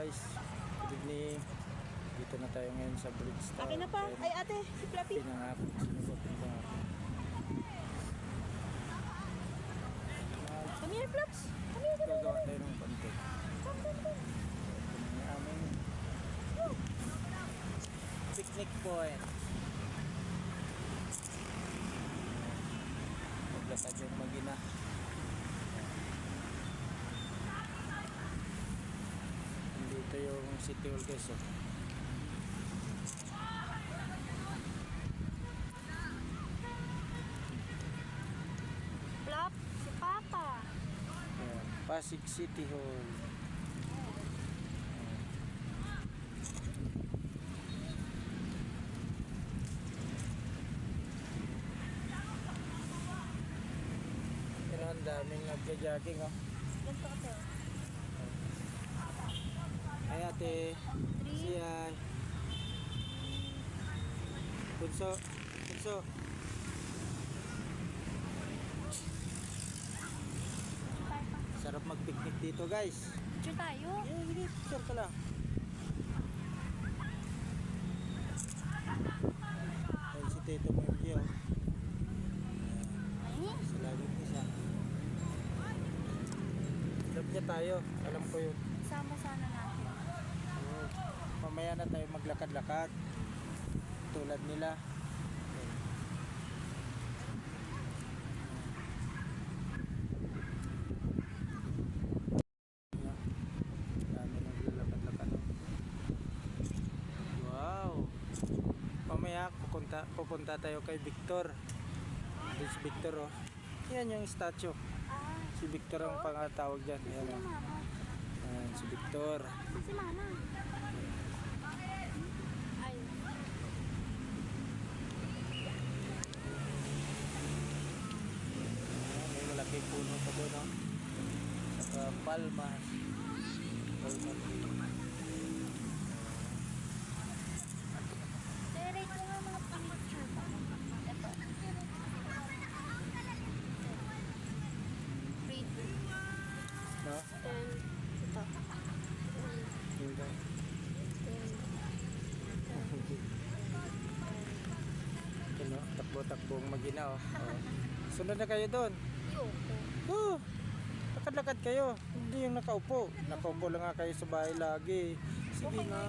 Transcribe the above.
guys, good evening. Dito na tayo ngayon sa Bridgestone. Akin na pa. Ay ate, si Fluffy. Pinangako, sinugot ng pangako. Come here, Fluffs. Come here, come here. Gagawa tayo ng content. Come. Ito na yung aming picnic point. Maglakad yung magina. Dito yung City Hall guys. Fluff, si Papa. Ayan, Pasig City Hall. Yan ang daming nagja-jogging oh. Ganito ka tayo. Ay ate, siya. Bunso. Sarap mag-picnic dito guys. Picture tayo. Sige, picture ka lang. Ayun si Tito mo yung view. Ay, Sa laging isa. Love niya tayo. Alam ko yun. sama sana natin. Oh, mamaya na tayo maglakad-lakad. Tulad nila. Dami naglalakad-lakad. Wow. Mamaya pupunta tayo kay Victor. This Victor oh. Yan yung statue. Ah, Si Victor ang pangatawag dyan. Yan, si oh. Mama. Yan, si Victor. Si Mama. Ay, Ayan, may malaking puno pa doon oh. Saka palmas. Palma tree. Tere, ito nga mga picture pa. Ito. Read. No? Then, ito. Yun lang. Then, Ano, takbo-takbong magina oh. Oh. Sunod na kayo doon. Yoko. Oh, lakad-lakad kayo. Hindi yung nakaupo. Nakaupo lang nga kayo sa bahay lagi. Sige na.